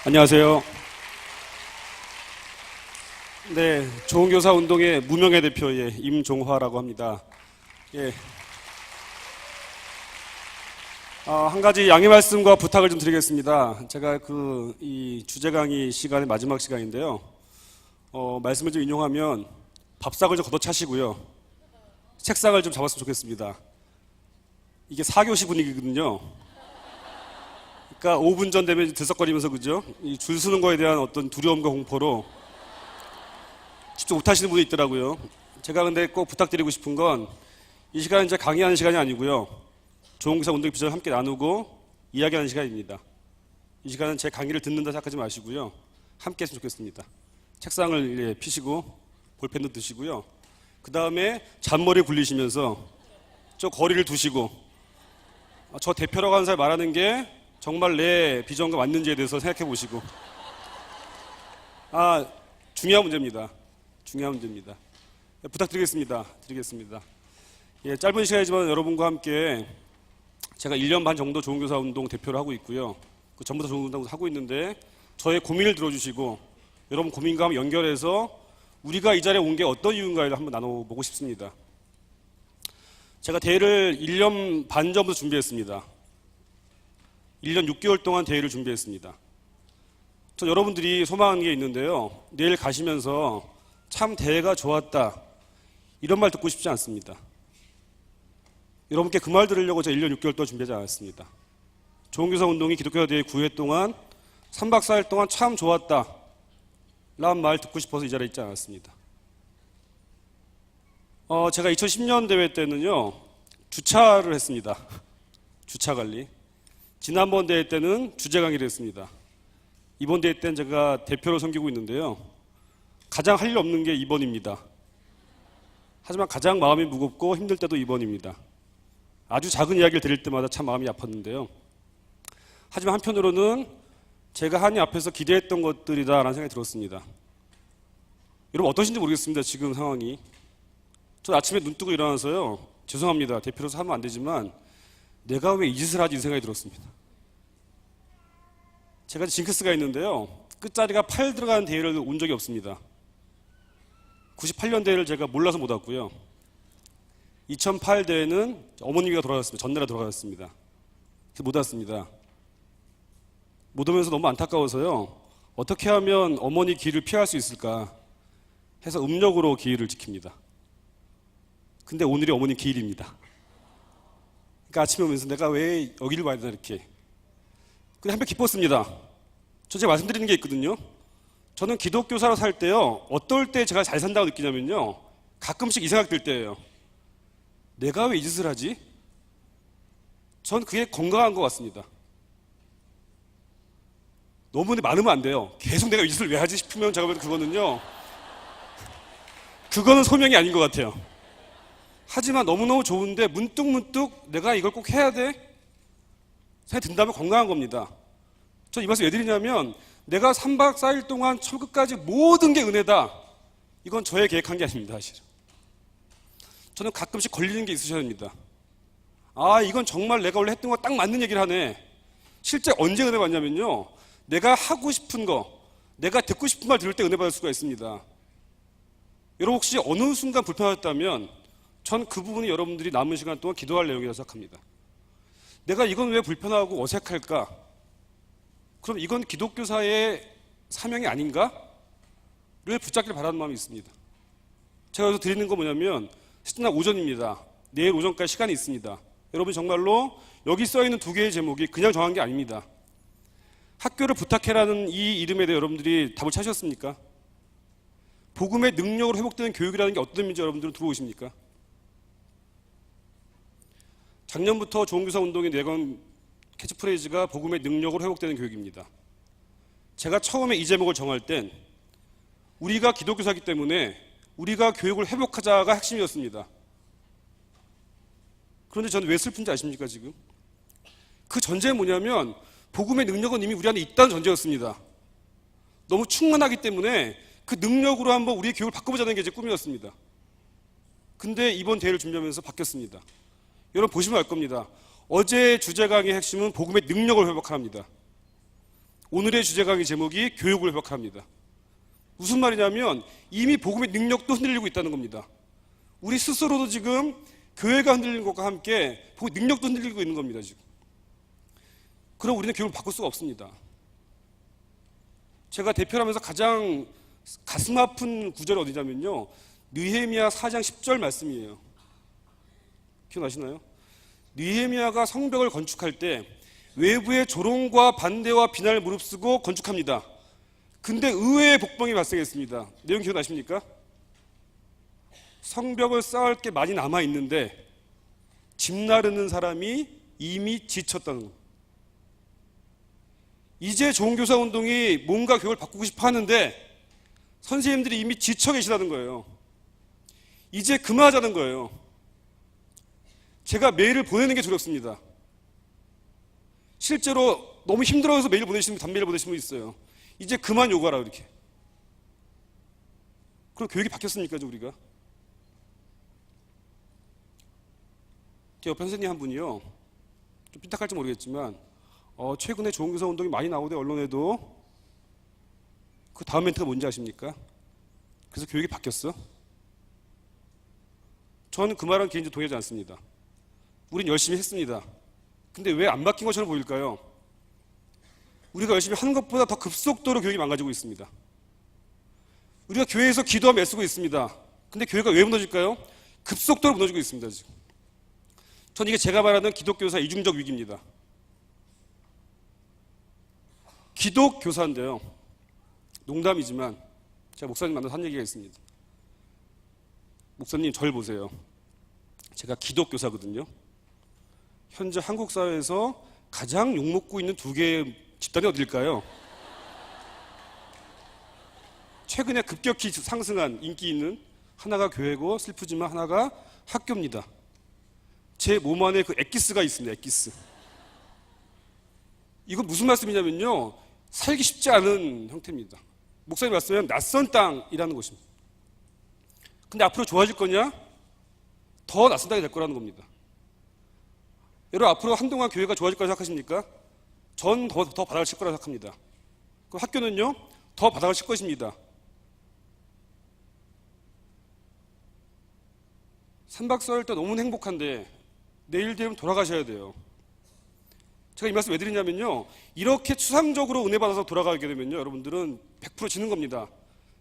안녕하세요. 네, 좋은교사 운동의 무명의 대표의 임종화라고 합니다. 예. 한 가지 양해 말씀과 부탁을 좀 드리겠습니다. 제가 이 주제 강의 시간의 마지막 시간인데요. 말씀을 좀 인용하면 밥상을 좀 걷어차시고요. 책상을 좀 잡았으면 좋겠습니다. 이게 4교시 분위기거든요. 그러니까 5분 전 되면 들썩거리면서 그죠? 이 줄 서는 거에 대한 어떤 두려움과 공포로 집중 못 하시는 분이 있더라고요. 제가 근데 꼭 부탁드리고 싶은 건 이 시간은 이제 강의하는 시간이 아니고요. 좋은교사 운동의 비전을 함께 나누고 이야기하는 시간입니다. 이 시간은 제 강의를 듣는다 생각하지 마시고요. 함께 했으면 좋겠습니다. 책상을 피시고 볼펜도 드시고요. 그 다음에 잔머리 굴리시면서 저 거리를 두시고 저 대표라고 하는 사람이 말하는 게 정말 내 비전과 맞는지에 대해서 생각해 보시고 중요한 문제입니다. 중요한 문제입니다. 부탁드리겠습니다. 예, 짧은 시간이지만 여러분과 함께 제가 1년 반 정도 좋은교사 운동 대표를 하고 있고요. 그 전부터 좋은 운동을 하고 있는데 저의 고민을 들어주시고 여러분 고민과 한번 연결해서 우리가 이 자리에 온 게 어떤 이유인가를 한번 나눠보고 싶습니다. 제가 대회를 1년 반 전부터 준비했습니다. 1년 6개월 동안 대회를 준비했습니다. 저 여러분들이 소망하는 게 있는데요. 내일 가시면서 참 대회가 좋았다 이런 말 듣고 싶지 않습니다. 여러분께 그 말 들으려고 제가 1년 6개월 동안 준비하지 않았습니다. 좋은교사 운동이 기독교 대회 9회 동안 3박 4일 동안 참 좋았다 라는 말 듣고 싶어서 이 자리에 있지 않았습니다. 제가 2010년 대회 때는요 주차를 했습니다. 주차 관리. 지난번 대회 때는 주제 강의를 했습니다. 이번 대회 때는 제가 대표를 섬기고 있는데요. 가장 할 일 없는 게 2번입니다. 하지만 가장 마음이 무겁고 힘들 때도 2번입니다. 아주 작은 이야기를 들을 때마다 참 마음이 아팠는데요. 하지만 한편으로는 제가 하나님 앞에서 기대했던 것들이다라는 생각이 들었습니다. 여러분 어떠신지 모르겠습니다. 지금 상황이. 저 아침에 눈 뜨고 일어나서요. 죄송합니다. 대표로서 하면 안 되지만 내가 왜 이 짓을 하지 이 생각이 들었습니다. 제가 징크스가 있는데요. 끝자리가 8 들어가는 대회를 온 적이 없습니다. 98년 대회를 제가 몰라서 못 왔고요. 2008 대회는 어머님이 돌아가셨습니다. 전날에 돌아가셨습니다. 그래서 못 왔습니다. 못 오면서 너무 안타까워서요. 어떻게 하면 어머니 기일을 피할 수 있을까 해서 음력으로 기일을 지킵니다. 근데 오늘이 어머니 기일입니다. 그러니까 아침에 오면서 내가 왜 여기를 와야 되나 이렇게. 근데 한편 기뻤습니다. 제가 말씀드리는 게 있거든요. 저는 기독교사로 살 때요. 어떨 때 제가 잘 산다고 느끼냐면요. 가끔씩 이 생각 들 때예요. 내가 왜 이 짓을 하지? 전 그게 건강한 것 같습니다. 너무 많으면 안 돼요. 계속 내가 이 짓을 왜 하지 싶으면 제가 보면 그거는 소명이 아닌 것 같아요. 하지만 너무너무 좋은데 문득문득 내가 이걸 꼭 해야 돼? 생각이 든다면 건강한 겁니다. 저 이 말씀 왜 드리냐면 내가 3박 4일 동안 철끝까지 모든 게 은혜다. 이건 저의 계획한 게 아닙니다. 사실은. 저는 가끔씩 걸리는 게 있으셔야 됩니다. 이건 정말 내가 원래 했던 거 딱 맞는 얘기를 하네. 실제 언제 은혜 받냐면요. 내가 하고 싶은 거, 내가 듣고 싶은 말 들을 때 은혜 받을 수가 있습니다. 여러분 혹시 어느 순간 불편하셨다면 전 그 부분이 여러분들이 남은 시간 동안 기도할 내용이라고 생각합니다. 내가 이건 왜 불편하고 어색할까? 그럼 이건 기독교사의 사명이 아닌가? 를 붙잡기를 바라는 마음이 있습니다. 제가 여기서 드리는 건 뭐냐면 실제나 오전입니다. 내일 오전까지 시간이 있습니다. 여러분 정말로 여기 써있는 2개의 제목이 그냥 정한 게 아닙니다. 학교를 부탁해라는 이 이름에 대해 여러분들이 답을 찾으셨습니까? 복음의 능력으로 회복되는 교육이라는 게 어떤 의미인지 여러분들은 들어오십니까? 작년부터 좋은교사 운동의 내건 캐치프레이즈가 복음의 능력으로 회복되는 교육입니다. 제가 처음에 이 제목을 정할 땐 우리가 기독교사이기 때문에 우리가 교육을 회복하자가 핵심이었습니다. 그런데 저는 왜 슬픈지 아십니까 지금? 그 전제는 뭐냐면 복음의 능력은 이미 우리 안에 있다는 전제였습니다. 너무 충만하기 때문에 그 능력으로 한번 우리의 교육을 바꿔보자는 게 제 꿈이었습니다. 근데 이번 대회를 준비하면서 바뀌었습니다. 여러분 보시면 알 겁니다. 어제 주제 강의의 핵심은 복음의 능력을 회복합니다. 오늘의 주제 강의 제목이 교육을 회복합니다. 무슨 말이냐면 이미 복음의 능력도 흔들리고 있다는 겁니다. 우리 스스로도 지금 교회가 흔들리는 것과 함께 복음의 능력도 흔들리고 있는 겁니다. 지금. 그럼 우리는 교육을 바꿀 수가 없습니다. 제가 대표하면서 가장 가슴 아픈 구절이 어디냐면요, 느헤미야 4장 10절 말씀이에요. 기억나시나요? 느헤미야가 성벽을 건축할 때 외부의 조롱과 반대와 비난을 무릅쓰고 건축합니다. 근데 의외의 복병이 발생했습니다. 내용 기억나십니까? 성벽을 쌓을 게 많이 남아있는데 집 나르는 사람이 이미 지쳤다는 겁니다. 이제 종교사 운동이 뭔가 교육을 바꾸고 싶어 하는데 선생님들이 이미 지쳐 계시다는 거예요. 이제 그만하자는 거예요. 제가 메일을 보내는 게 두렵습니다. 실제로 너무 힘들어서 메일 보내시는 분, 단메일 보내시는 분 있어요. 이제 그만 요구하라 이렇게. 그럼 교육이 바뀌었습니까, 우리가? 제 옆에 선생님 한 분이요, 좀 삐딱할지 모르겠지만 최근에 종교사 운동이 많이 나오대 언론에도. 그 다음 멘트가 뭔지 아십니까? 그래서 교육이 바뀌었어? 저는 그 말은 개인적으로 동의하지 않습니다. 우린 열심히 했습니다. 근데 왜 안 바뀐 것처럼 보일까요? 우리가 열심히 하는 것보다 더 급속도로 교육이 망가지고 있습니다. 우리가 교회에서 기도하며 애쓰고 있습니다. 근데 교회가 왜 무너질까요? 급속도로 무너지고 있습니다. 지금. 전 이게 제가 말하는 기독교사 이중적 위기입니다. 기독교사인데요, 농담이지만 제가 목사님 만나서 한 얘기가 있습니다. 목사님, 절 보세요. 제가 기독교사거든요. 현재 한국 사회에서 가장 욕먹고 있는 두 개의 집단이 어딜까요? 최근에 급격히 상승한 인기 있는 하나가 교회고, 슬프지만 하나가 학교입니다. 제 몸 안에 그 엑기스가 있습니다. 엑기스. 이건 무슨 말씀이냐면요, 살기 쉽지 않은 형태입니다. 목사님 말씀은 낯선 땅이라는 것입니다. 근데 앞으로 좋아질 거냐? 더 낯선 땅이 될 거라는 겁니다. 여러분, 앞으로 한동안 교회가 좋아질 거라고 생각하십니까? 전 더 바닥을 칠 거라고 생각합니다. 그럼 학교는요, 더 바닥을 칠 것입니다. 3박 4일 때 너무 행복한데 내일 되면 돌아가셔야 돼요. 제가 이 말씀 왜 드리냐면요, 이렇게 추상적으로 은혜 받아서 돌아가게 되면요, 여러분들은 100% 지는 겁니다.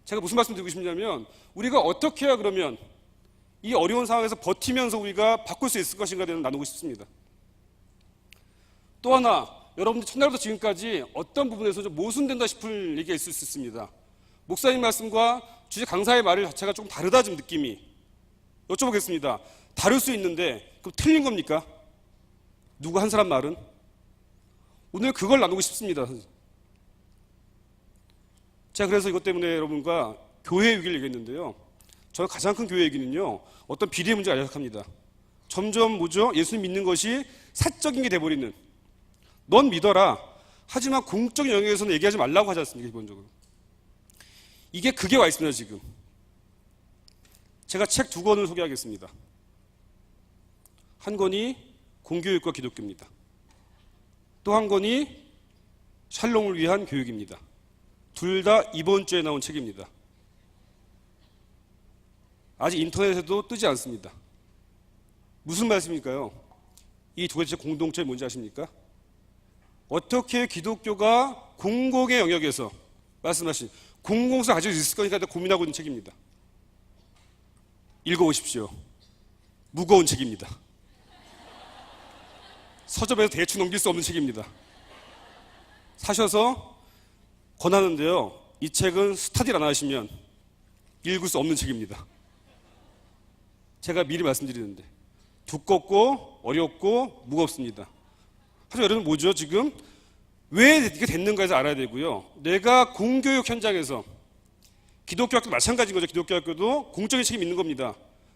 제가 무슨 말씀 드리고 싶냐면, 우리가 어떻게 해야 그러면 이 어려운 상황에서 버티면서 우리가 바꿀 수 있을 것인가에 대해서 나누고 싶습니다. 또 하나, 여러분들 첫날부터 지금까지 어떤 부분에서 좀 모순된다 싶을 얘기가 있을 수 있습니다. 목사님 말씀과 주제 강사의 말을 자체가 조금 다르다, 지금 느낌이. 여쭤보겠습니다. 다를 수 있는데 그럼 틀린 겁니까? 누구 한 사람 말은? 오늘 그걸 나누고 싶습니다. 제가 그래서 이것 때문에 여러분과 교회 위기를 얘기했는데요, 저는 가장 큰 교회 위기는요, 어떤 비리의 문제가 아니라 생각합니다. 점점 뭐죠? 예수님 믿는 것이 사적인 게 돼버리는, 넌 믿어라, 하지만 공적인 영역에서는 얘기하지 말라고 하지 않습니까? 기본적으로 이게 그게 와 있습니다. 지금 제가 책 2권을 소개하겠습니다. 한 권이 공교육과 기독교입니다. 또 한 권이 샬롬을 위한 교육입니다. 둘 다 이번 주에 나온 책입니다. 아직 인터넷에도 뜨지 않습니다. 무슨 말씀일까요? 이 두 가지 공동점이 뭔지 아십니까? 어떻게 기독교가 공공의 영역에서 말씀하신 공공성을 가지고 있을 거니까 고민하고 있는 책입니다. 읽어보십시오. 무거운 책입니다. 서점에서 대충 넘길 수 없는 책입니다. 사셔서 권하는데요, 이 책은 스타디를 안 하시면 읽을 수 없는 책입니다. 제가 미리 말씀드리는데 두껍고 어렵고 무겁습니다. 하지만 여러분 뭐죠? 지금 왜 이게 됐는가에서 알아야 되고요, 내가 공교육 현장에서, 기독교 학교도 마찬가지인 거죠. 기독교 학교도 공적인 책임이 있는 겁니다.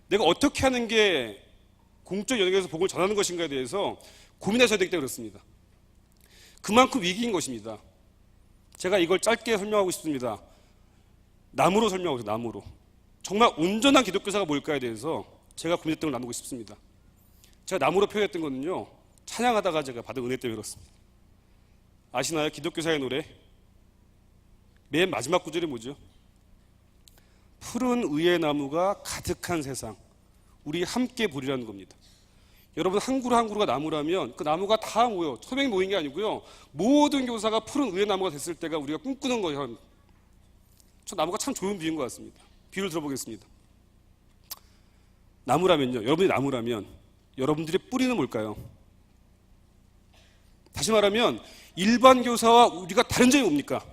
내가 어떻게 하는 게 공적 영역에서 복음을 전하는 것인가에 대해서 고민하셔야 되기 때문에 그렇습니다. 그만큼 위기인 것입니다. 제가 이걸 짧게 설명하고 싶습니다. 나무로 설명하고 있어요. 나무로. 정말 온전한 기독교사가 뭘까에 대해서 제가 고민했던 걸 나누고 싶습니다. 제가 나무로 표현했던 거는요, 찬양하다가 제가 받은 은혜 때문에 그렇습니다. 아시나요? 기독교사의 노래 맨 마지막 구절이 뭐죠? 푸른 의의 나무가 가득한 세상, 우리 함께 보리라는 겁니다. 여러분, 한 그루 한 그루가 나무라면 그 나무가 다 모여, 소명이 모인 게 아니고요, 모든 교사가 푸른 의의 나무가 됐을 때가 우리가 꿈꾸는 거예요. 저 나무가 참 좋은 비유인 것 같습니다. 비유를 들어보겠습니다. 나무라면요, 여러분이 나무라면 여러분들의 뿌리는 뭘까요? 다시 말하면 일반 교사와 우리가 다른 점이 뭡니까?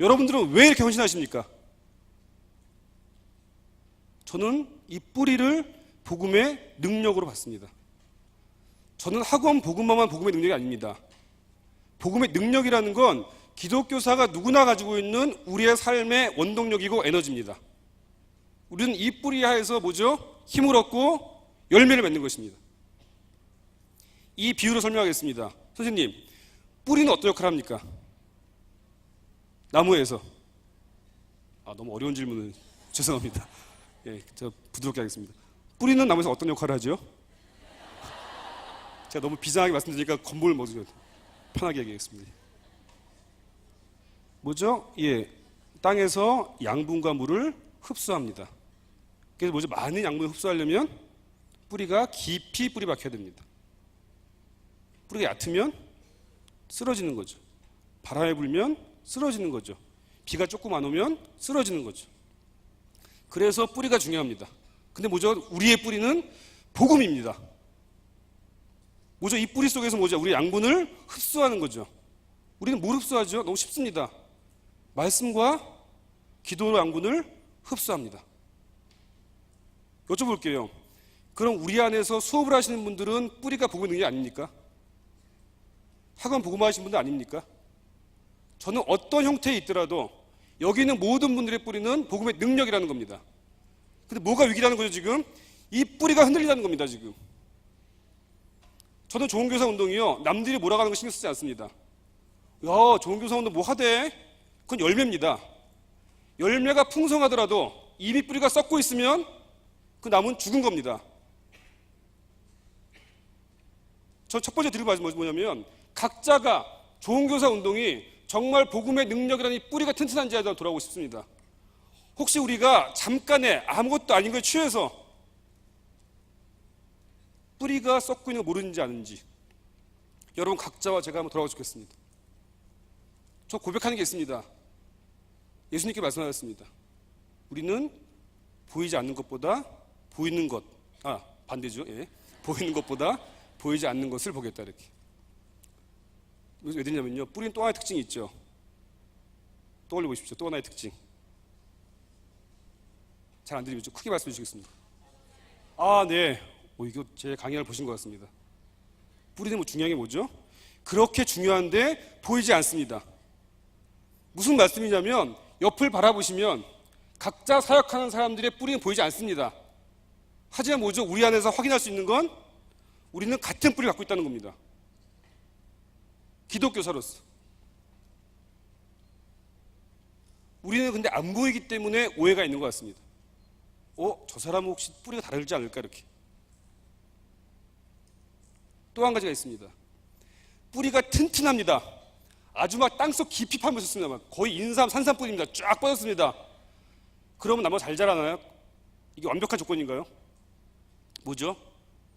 여러분들은 왜 이렇게 헌신하십니까? 저는 이 뿌리를 복음의 능력으로 봤습니다. 저는 학원 복음만만 복음의 능력이 아닙니다. 복음의 능력이라는 건 기독교사가 누구나 가지고 있는 우리의 삶의 원동력이고 에너지입니다. 우리는 이 뿌리 하에서 뭐죠? 힘을 얻고 열매를 맺는 것입니다. 이 비유로 설명하겠습니다. 선생님, 뿌리는 어떤 역할을 합니까? 나무에서. 너무 어려운 질문을 죄송합니다. 예, 제가 부드럽게 하겠습니다. 뿌리는 나무에서 어떤 역할을 하죠? 제가 너무 비장하게 말씀드리니까 건보를 먹으면 편하게 얘기하겠습니다. 뭐죠? 예, 땅에서 양분과 물을 흡수합니다. 그래서 뭐죠? 많은 양분을 흡수하려면 뿌리가 깊이 뿌리 박혀야 됩니다. 뿌리가 얕으면 쓰러지는 거죠. 바람이 불면 쓰러지는 거죠. 비가 조금 안 오면 쓰러지는 거죠. 그래서 뿌리가 중요합니다. 근데 뭐죠? 우리의 뿌리는 복음입니다. 뭐죠? 이 뿌리 속에서 뭐죠? 우리 양분을 흡수하는 거죠. 우리는 뭘 흡수하죠? 너무 쉽습니다. 말씀과 기도로 양분을 흡수합니다. 여쭤볼게요. 그럼 우리 안에서 수업을 하시는 분들은 뿌리가 복음의 능력이 아닙니까? 학원 복음화하신 분들 아닙니까? 저는 어떤 형태에 있더라도 여기 있는 모든 분들의 뿌리는 복음의 능력이라는 겁니다. 근데 뭐가 위기라는 거죠, 지금? 이 뿌리가 흔들리다는 겁니다, 지금. 저는 좋은 교사 운동이요, 남들이 뭐라고 하는 거 신경 쓰지 않습니다. 야, 좋은 교사 운동 뭐 하대? 그건 열매입니다. 열매가 풍성하더라도 이미 뿌리가 썩고 있으면 그 나무는 죽은 겁니다. 저 첫 번째 드릴 말씀이 뭐냐면, 각자가 좋은 교사 운동이 정말 복음의 능력이라는 이 뿌리가 튼튼한지 한번 돌아보고 싶습니다. 혹시 우리가 잠깐의 아무것도 아닌 거에 취해서 뿌리가 썩고 있는 거 모르는지 아는지, 여러분 각자와 제가 한번 돌아보고 싶겠습니다. 저 고백하는 게 있습니다. 예수님께 말씀하셨습니다. 우리는 보이지 않는 것보다 보이는 것, 반대죠. 예. 보이는 것보다 보이지 않는 것을 보겠다, 이렇게. 왜 되냐면요, 뿌리는 또 하나의 특징이 있죠. 떠올려 보십시오. 또 하나의 특징. 잘 안 들리면 좀 크게 말씀해 주시겠습니다. 네. 이거 제 강의를 보신 것 같습니다. 뿌리는 뭐 중요한 게 뭐죠? 그렇게 중요한데 보이지 않습니다. 무슨 말씀이냐면, 옆을 바라보시면 각자 사역하는 사람들의 뿌리는 보이지 않습니다. 하지만 뭐죠? 우리 안에서 확인할 수 있는 건 우리는 같은 뿌리를 갖고 있다는 겁니다. 기독교사로서. 우리는 근데 안 보이기 때문에 오해가 있는 것 같습니다. 저 사람은 혹시 뿌리가 다르지 않을까, 이렇게. 또 한 가지가 있습니다. 뿌리가 튼튼합니다. 아주 막 땅속 깊이 파면서 씁니다. 거의 인삼, 산삼 뿌리입니다. 쫙 뻗었습니다. 그러면 나무가 잘 자라나요? 이게 완벽한 조건인가요? 뭐죠?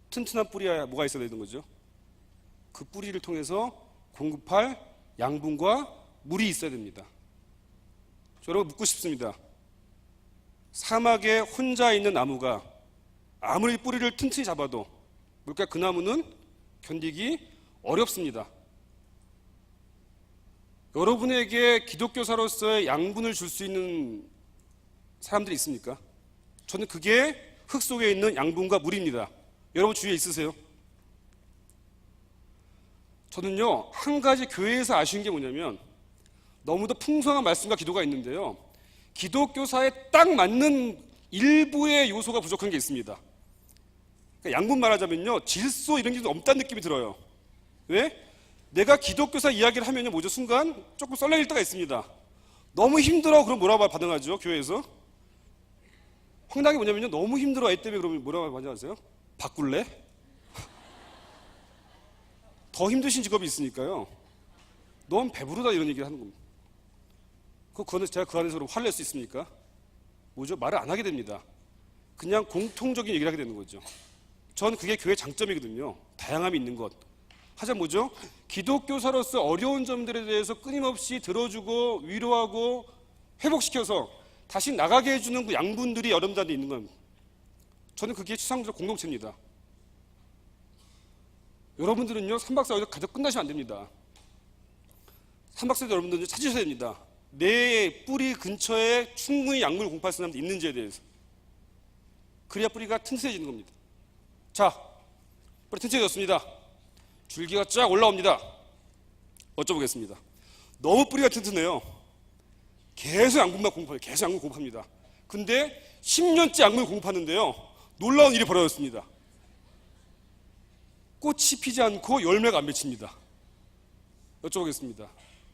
튼튼한 뿌리야 뭐가 있어야 되는 거죠? 그 뿌리를 통해서 공급할 양분과 물이 있어야 됩니다. 여러분 묻고 싶습니다. 사막에 혼자 있는 나무가 아무리 뿌리를 튼튼히 잡아도 뭘까? 그 나무는 견디기 어렵습니다. 여러분에게 기독교사로서의 양분을 줄 수 있는 사람들이 있습니까? 저는 그게 흙 속에 있는 양분과 물입니다. 여러분 주위에 있으세요? 저는요, 한 가지 교회에서 아쉬운 게 뭐냐면, 너무도 풍성한 말씀과 기도가 있는데요, 기독교사에 딱 맞는 일부의 요소가 부족한 게 있습니다. 그러니까 양분 말하자면요, 질소 이런 게 좀 없다는 느낌이 들어요. 왜? 내가 기독교사 이야기를 하면요, 뭐죠? 순간 조금 썰렁일 때가 있습니다. 너무 힘들어. 그럼 뭐라고 반응하죠? 교회에서? 황당한 게 뭐냐면요, 너무 힘들어. 애 때문에 그러면 뭐라고 반응하세요? 바꿀래? 더 힘드신 직업이 있으니까요. 넌 배부르다 이런 얘기를 하는 겁니다. 그거는 제가 그 안에서 그럼 화를 낼 수 있습니까? 뭐죠? 말을 안 하게 됩니다. 그냥 공통적인 얘기를 하게 되는 거죠. 전 그게 교회의 장점이거든요. 다양함이 있는 것. 하자면 뭐죠? 기독교사로서 어려운 점들에 대해서 끊임없이 들어주고 위로하고 회복시켜서 다시 나가게 해주는 그 양분들이 여러분들한테 있는 겁니다. 저는 그게 추상적 공동체입니다. 여러분들은요, 3박 4일 가족 끝나시면 안 됩니다. 3박 4일 여러분들은 찾으셔야 됩니다. 내 뿌리 근처에 충분히 약물 공급할 사람도 있는지에 대해서. 그래야 뿌리가 튼튼해지는 겁니다. 자, 뿌리 튼튼해졌습니다. 줄기가 쫙 올라옵니다. 어쩌보겠습니다. 너무 뿌리가 튼튼해요. 계속 약물만 공급해요. 계속 약물 공급합니다. 근데 10년째 약물 공급하는데요, 놀라운 일이 벌어졌습니다. 꽃이 피지 않고 열매가 안 맺힙니다. 여쭤보겠습니다.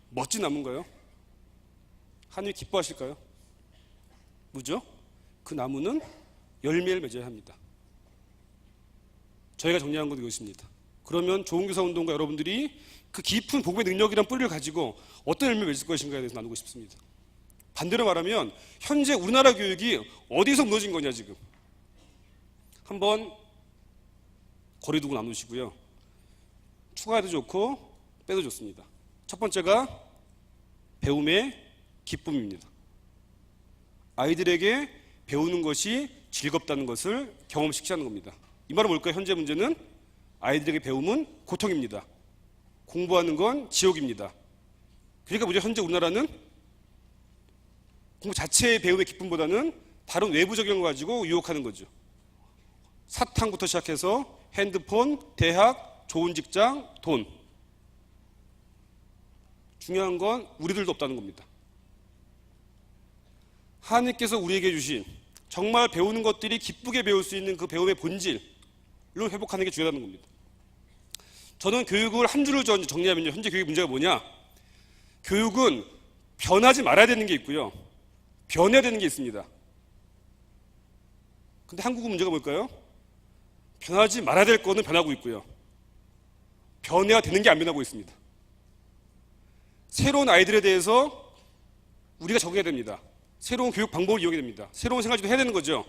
멋진 나무인가요? 하나님 기뻐하실까요? 뭐죠? 그 나무는 열매를 맺어야 합니다. 저희가 정리한 건 이것입니다. 그러면 좋은교사 운동가 여러분들이 그 깊은 복음의 능력이란 뿌리를 가지고 어떤 열매를 맺을 것인가에 대해서 나누고 싶습니다. 반대로 말하면 현재 우리나라 교육이 어디서 무너진 거냐 지금. 한번 거리 두고 나누시고요. 추가해도 좋고 빼도 좋습니다. 첫 번째가 배움의 기쁨입니다. 아이들에게 배우는 것이 즐겁다는 것을 경험시키자는 겁니다. 이 말은 뭘까요? 현재 문제는 아이들에게 배움은 고통입니다. 공부하는 건 지옥입니다. 그러니까 뭐죠? 현재 우리나라는 공부 자체의 배움의 기쁨보다는 다른 외부적인 거 가지고 유혹하는 거죠. 사탕부터 시작해서 핸드폰, 대학, 좋은 직장, 돈. 중요한 건 우리들도 없다는 겁니다. 하나님께서 우리에게 주신 정말 배우는 것들이 기쁘게 배울 수 있는 그 배움의 본질로 회복하는 게 중요하다는 겁니다. 저는 교육을 한 줄을 정리하면요, 현재 교육 문제가 뭐냐? 교육은 변하지 말아야 되는 게 있고요, 변해야 되는 게 있습니다. 근데 한국은 문제가 뭘까요? 변하지 말아야 될 거는 변하고 있고요, 변해야 되는 게 안 변하고 있습니다. 새로운 아이들에 대해서 우리가 적응해야 됩니다. 새로운 교육 방법을 이용해야 됩니다. 새로운 생활도 해야 되는 거죠.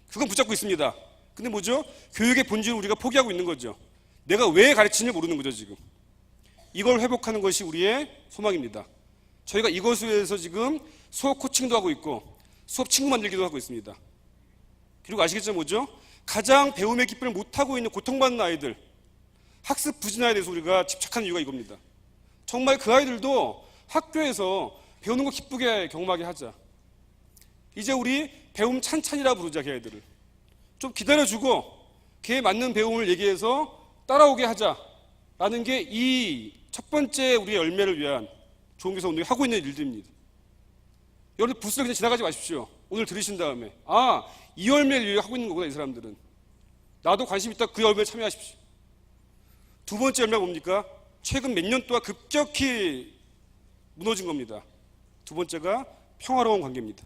그건 붙잡고 있습니다. 근데 뭐죠? 교육의 본질을 우리가 포기하고 있는 거죠. 내가 왜 가르치는지 모르는 거죠 지금. 이걸 회복하는 것이 우리의 소망입니다. 저희가 이것을 위해서 지금 수업 코칭도 하고 있고 수업 친구 만들기도 하고 있습니다. 그리고 아시겠죠? 뭐죠? 가장 배움의 기쁨을 못하고 있는 고통받는 아이들, 학습 부진화에 대해서 우리가 집착하는 이유가 이겁니다. 정말 그 아이들도 학교에서 배우는 거 기쁘게 경험하게 하자. 이제 우리 배움 찬찬이라 부르자. 걔 아이들을 좀 기다려주고 걔에 맞는 배움을 얘기해서 따라오게 하자라는 게 이 첫 번째 우리의 열매를 위한 좋은 교사 운동이 하고 있는 일들입니다. 여러분 부스를 그냥 지나가지 마십시오. 오늘 들으신 다음에 이 열매를 위해 하고 있는 거구나. 이 사람들은 나도 관심 있다. 그 열매에 참여하십시오. 두 번째 열매가 뭡니까? 최근 몇 년 동안 급격히 무너진 겁니다. 두 번째가 평화로운 관계입니다.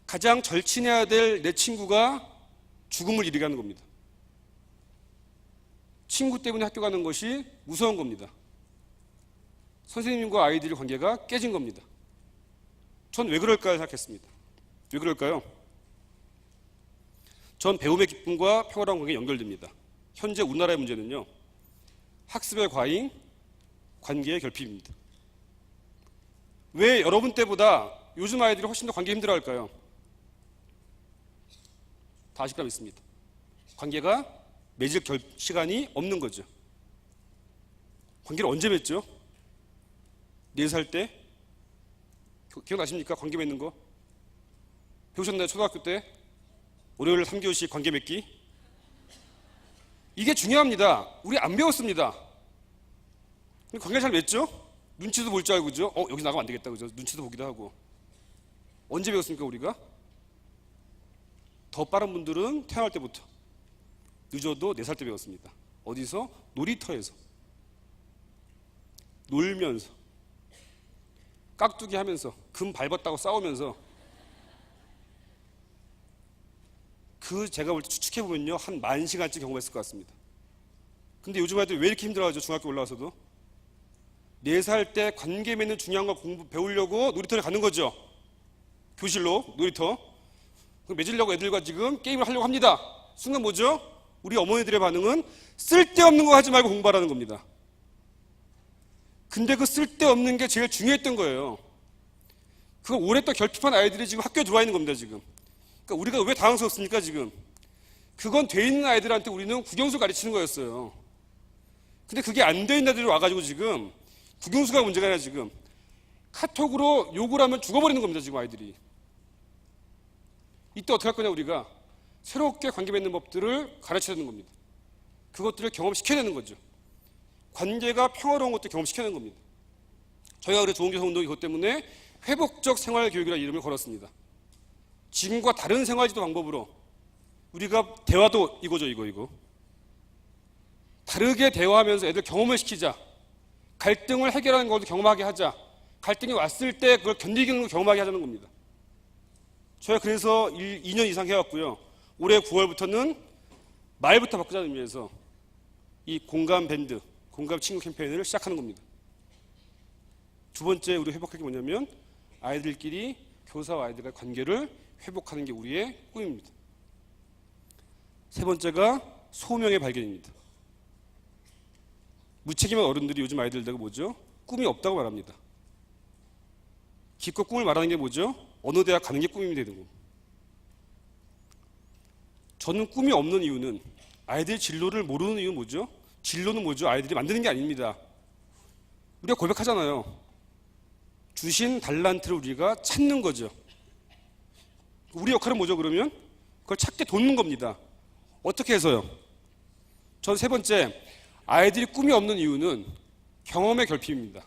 가장 절친해야 될 내 친구가 죽음을 이르게 겁니다. 친구 때문에 학교 가는 것이 무서운 겁니다. 선생님과 아이들의 관계가 깨진 겁니다. 전 왜 그럴까 생각했습니다. 왜 그럴까요? 전 배움의 기쁨과 평화로운 관계가 연결됩니다. 현재 우리나라의 문제는요, 학습의 과잉, 관계의 결핍입니다. 왜 여러분 때보다 요즘 아이들이 훨씬 더 관계 힘들어할까요? 다 아실 감 있습니다. 관계가 맺을 시간이 없는 거죠. 관계를 언제 맺죠? 4살 때? 기억나십니까? 관계 맺는 거? 배우셨나요? 초등학교 때? 월요일 3교시 관계 맺기? 이게 중요합니다. 우리 안 배웠습니다. 관계 잘 맺죠? 눈치도 볼 줄 알고, 그죠? 여기 나가면 안 되겠다, 그죠? 눈치도 보기도 하고. 언제 배웠습니까, 우리가? 더 빠른 분들은 태어날 때부터, 늦어도 4살 때 배웠습니다. 어디서? 놀이터에서. 놀면서. 깍두기 하면서. 금 밟았다고 싸우면서. 제가 볼 때 추측해보면요, 한 10,000시간쯤 경험했을 것 같습니다. 근데 요즘 아이들 왜 이렇게 힘들어하죠? 중학교 올라와서도. 4살 때 관계 맺는 중요한 걸 배우려고 놀이터를 가는 거죠. 교실로, 놀이터. 맺으려고 애들과 지금 게임을 하려고 합니다. 순간 뭐죠? 우리 어머니들의 반응은 쓸데없는 거 하지 말고 공부하라는 겁니다. 근데 그 쓸데없는 게 제일 중요했던 거예요. 그걸 오랫동안 결핍한 아이들이 지금 학교에 들어와 있는 겁니다, 지금. 그러니까 우리가 왜 당황스럽습니까, 지금? 그건 돼 있는 아이들한테 우리는 국영수 가르치는 거였어요. 근데 그게 안 돼 있는 애들이 와가지고 지금 국영수가 문제가 아니라 지금 카톡으로 욕을 하면 죽어버리는 겁니다, 지금 아이들이. 이때 어떻게 할 거냐, 우리가? 새롭게 관계 맺는 법들을 가르쳐야 되는 겁니다. 그것들을 경험시켜야 되는 거죠. 관계가 평화로운 것도 경험시켜야 되는 겁니다. 저희가 그래 좋은 교사 운동이 그것 때문에 회복적 생활교육이라는 이름을 걸었습니다. 지금과 다른 생활지도 방법으로 우리가 대화도 이거죠, 이거. 다르게 대화하면서 애들 경험을 시키자. 갈등을 해결하는 것도 경험하게 하자. 갈등이 왔을 때 그걸 견디는 걸 경험하게 하자는 겁니다. 저희가 그래서 2년 이상 해왔고요. 올해 9월부터는 말부터 바꾸자는 의미에서 이 공감 밴드, 공감 친구 캠페인을 시작하는 겁니다. 두 번째 우리 회복할 게 뭐냐면 아이들끼리 교사와 아이들과의 관계를 회복하는 게 우리의 꿈입니다. 세 번째가 소명의 발견입니다. 무책임한 어른들이 요즘 아이들에게 뭐죠? 꿈이 없다고 말합니다. 기껏 꿈을 말하는 게 뭐죠? 어느 대학 가는 게 꿈이 되는 겁니다. 저는 꿈이 없는 이유는 아이들의 진로를 모르는 이유는 뭐죠? 진로는 뭐죠? 아이들이 만드는 게 아닙니다. 우리가 고백하잖아요. 주신 달란트를 우리가 찾는 거죠. 우리 역할은 뭐죠, 그러면? 그걸 찾게 돕는 겁니다. 어떻게 해서요? 전 세 번째, 아이들이 꿈이 없는 이유는 경험의 결핍입니다.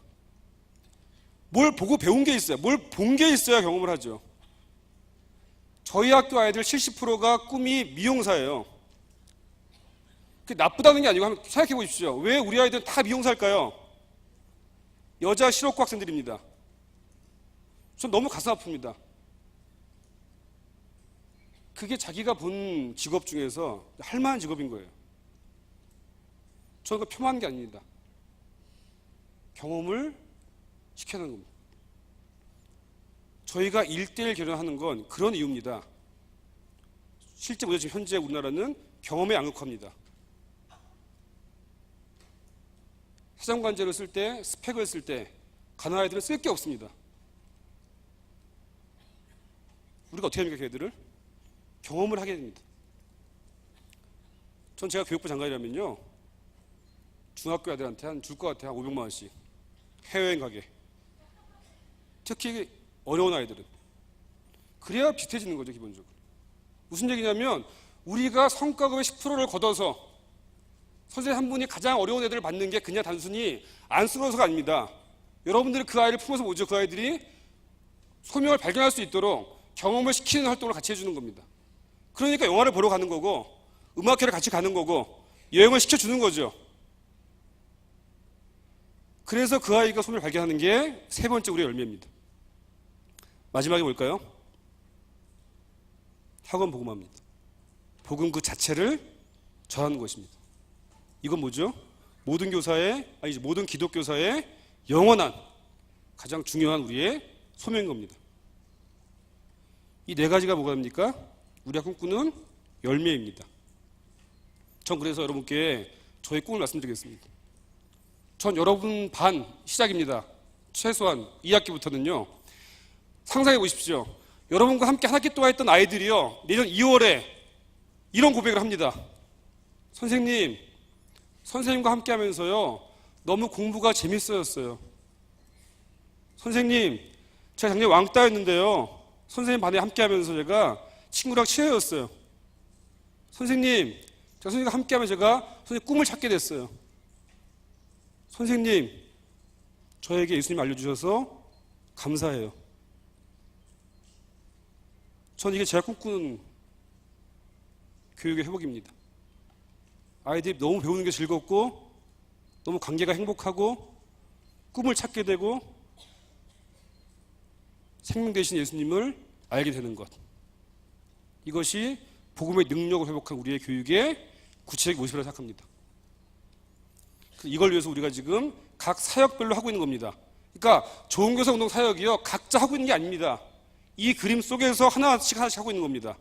뭘 보고 배운 게 있어요. 뭘 본 게 있어야 경험을 하죠. 저희 학교 아이들 70%가 꿈이 미용사예요. 그게 나쁘다는 게 아니고 한번 생각해 보십시오. 왜 우리 아이들은 다 미용사일까요? 여자 실업고 학생들입니다. 전 너무 가슴 아픕니다. 그게 자기가 본 직업 중에서 할 만한 직업인 거예요. 저는 그거 폄하하는 게 아닙니다. 경험을 시켜야 하는 겁니다. 저희가 1대1 결혼하는 건 그런 이유입니다. 실제 우리가 지금 현재 우리나라는 경험에 양극화입니다. 사정관제를 쓸 때, 스펙을 쓸 때 가난한 아이들은 쓸 게 없습니다. 우리가 어떻게 합니까, 걔들을? 경험을 하게 됩니다. 전 제가 교육부 장관이라면요, 중학교 아들한테 줄 것 같아요. 한 500만 원씩. 해외여행 가게. 특히 어려운 아이들은. 그래야 비슷해지는 거죠, 기본적으로. 무슨 얘기냐면 우리가 성과급의 10%를 걷어서 선생님 한 분이 가장 어려운 애들을 받는 게 그냥 단순히 안쓰러워서가 아닙니다. 여러분들이 그 아이를 품어서 뭐죠? 그 아이들이 소명을 발견할 수 있도록 경험을 시키는 활동을 같이 해주는 겁니다. 그러니까 영화를 보러 가는 거고 음악회를 같이 가는 거고 여행을 시켜주는 거죠. 그래서 그 아이가 소명을 발견하는 게 세 번째 우리의 열매입니다. 마지막에 뭘까요? 학원 복음화입니다. 복음 그 자체를 전하는 것입니다. 이건 뭐죠? 모든 기독교사의 영원한 가장 중요한 우리의 소명인 겁니다. 이 네 가지가 뭐가 됩니까? 우리가 꿈꾸는 열매입니다. 전 그래서 여러분께 저의 꿈을 말씀드리겠습니다. 전 여러분 반 시작입니다. 최소한 2학기부터는요. 상상해 보십시오. 여러분과 함께 한 학기 동안 했던 아이들이요. 내년 2월에 이런 고백을 합니다. 선생님과 함께 하면서요. 너무 공부가 재밌어졌어요. 선생님, 제가 작년에 왕따였는데요. 선생님 반에 함께 하면서 제가 친구랑 친해졌어요. 선생님, 제가 선생님과 함께 하면 제가 선생님 꿈을 찾게 됐어요. 선생님, 저에게 예수님 알려주셔서 감사해요. 전 이게 제가 꿈꾸는 교육의 회복입니다. 아이들이 너무 배우는 게 즐겁고 너무 관계가 행복하고 꿈을 찾게 되고 생명 되신 예수님을 알게 되는 것. 이것이 복음의 능력을 회복한 우리의 교육의 구체적인 모습이라고 생각합니다. 이걸 위해서 우리가 지금 각 사역별로 하고 있는 겁니다. 그러니까 좋은교사 운동 사역이요, 각자 하고 있는 게 아닙니다. 이 그림 속에서 하나씩 하고 있는 겁니다.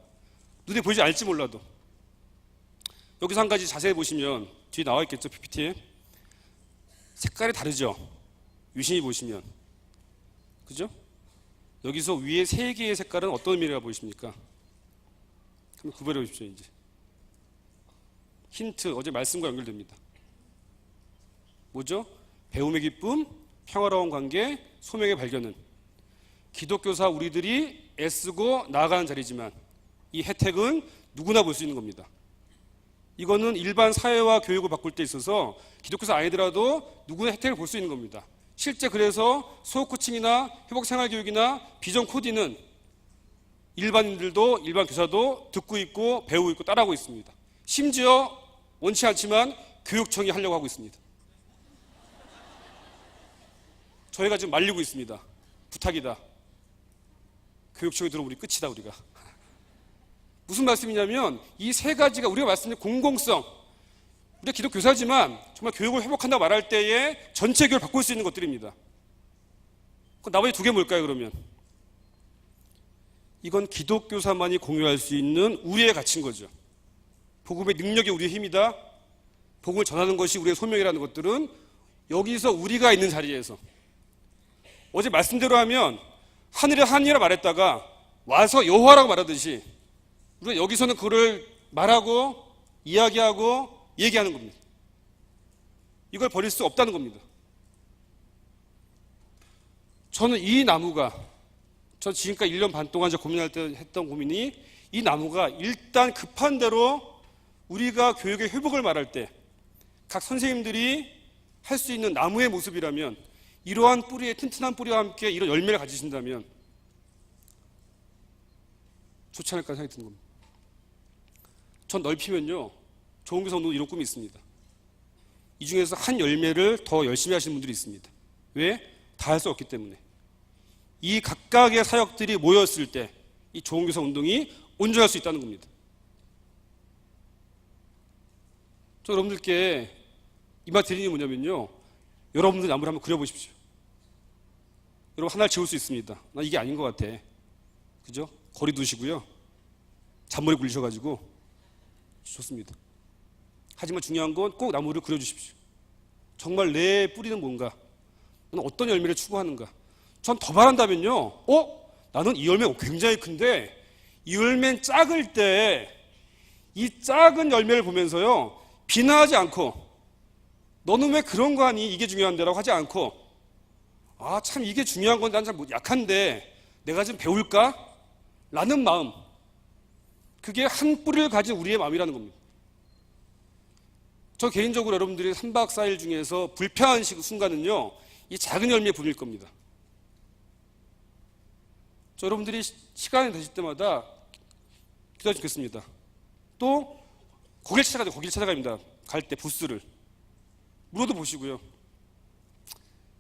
눈에 보이지 않을지 몰라도. 여기서 한 가지 자세히 보시면 뒤에 나와 있겠죠, PPT에. 색깔이 다르죠. 유심히 보시면. 그죠? 여기서 위에 세 개의 색깔은 어떤 의미가 보이십니까? 한번 구별해 보십시오, 이제. 힌트, 어제 말씀과 연결됩니다. 뭐죠? 배움의 기쁨, 평화로운 관계, 소명의 발견은 기독교사 우리들이 애쓰고 나아가는 자리지만 이 혜택은 누구나 볼 수 있는 겁니다. 이거는 일반 사회와 교육을 바꿀 때 있어서 기독교사 아니더라도 누구나 혜택을 볼 수 있는 겁니다. 실제 그래서 수업 코칭이나 회복생활교육이나 비전 코디는 일반인들도 일반 교사도 듣고 있고 배우고 있고 따라하고 있습니다. 심지어 원치 않지만 교육청이 하려고 하고 있습니다. 저희가 지금 말리고 있습니다. 부탁이다. 교육청에 들어오면 우리 끝이다, 우리가. 무슨 말씀이냐면 이 세 가지가 우리가 말씀드린 공공성, 우리가 기독교사지만 정말 교육을 회복한다고 말할 때에 전체 교육을 바꿀 수 있는 것들입니다. 그럼 나머지 두 개 뭘까요, 그러면? 이건 기독교사만이 공유할 수 있는 우리의 가치인 거죠. 복음의 능력이 우리의 힘이다. 복음을 전하는 것이 우리의 소명이라는 것들은 여기서 우리가 있는 자리에서, 어제 말씀대로 하면 하늘에 하늘이라 말했다가 와서 여호와라고 말하듯이 우리가 여기서는 그를 말하고 이야기하고 얘기하는 겁니다. 이걸 버릴 수 없다는 겁니다. 저는 이 나무가, 전 지금까지 1년 반 동안 고민할 때 했던 고민이, 이 나무가 일단 급한 대로 우리가 교육의 회복을 말할 때 각 선생님들이 할 수 있는 나무의 모습이라면, 이러한 뿌리의 튼튼한 뿌리와 함께 이런 열매를 가지신다면 좋지 않을까 생각이 드는 겁니다. 전 넓히면요, 좋은 교사 운동 이런 꿈이 있습니다. 이 중에서 한 열매를 더 열심히 하시는 분들이 있습니다. 왜? 다 할 수 없기 때문에. 이 각각의 사역들이 모였을 때 이 좋은 교사 운동이 온전할 수 있다는 겁니다. 저 여러분들께 이 말 드리는 게 뭐냐면요, 여러분들 나무를 한번 그려보십시오. 여러분 하나를 지울 수 있습니다. 나 이게 아닌 것 같아. 그죠? 거리 두시고요. 잔머리 굴리셔가지고 좋습니다. 하지만 중요한 건 꼭 나무를 그려주십시오. 정말 내 뿌리는 뭔가, 나는 어떤 열매를 추구하는가. 전 더 바란다면요, 나는 이 열매가 굉장히 큰데 이 열매는 작을 때 이 작은 열매를 보면서요, 비난하지 않고 너는 왜 그런 거 하니, 이게 중요한데 라고 하지 않고, 참 이게 중요한 건데 난 참 약한데 내가 좀 배울까? 라는 마음, 그게 한 뿌리를 가진 우리의 마음이라는 겁니다. 저 개인적으로 여러분들이 3박 4일 중에서 불편한 순간은요, 이 작은 열매에 분일 겁니다. 저 여러분들이 시간이 되실 때마다 기다려 주겠습니다. 또 거길 찾아갑니다. 갈 때 부스를 물어도 보시고요.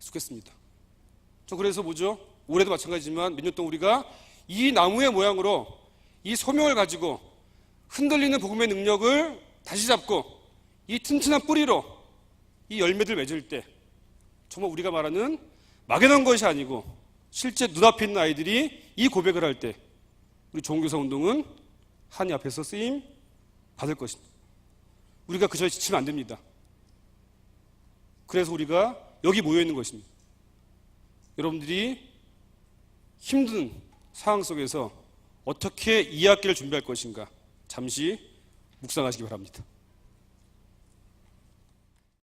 좋겠습니다. 저 그래서 뭐죠? 올해도 마찬가지지만 몇 년 동안 우리가 이 나무의 모양으로 이 소명을 가지고 흔들리는 복음의 능력을 다시 잡고 이 튼튼한 뿌리로 이 열매들 맺을 때 정말 우리가 말하는 막연한 것이 아니고 실제 눈앞에 있는 아이들이 이 고백을 할 때 우리 좋은 교사 운동은 하나님 앞에서 쓰임 받을 것입니다. 우리가 그저 지치면 안 됩니다. 그래서 우리가 여기 모여 있는 것입니다. 여러분들이 힘든 상황 속에서 어떻게 2학기를 준비할 것인가 잠시 묵상하시기 바랍니다.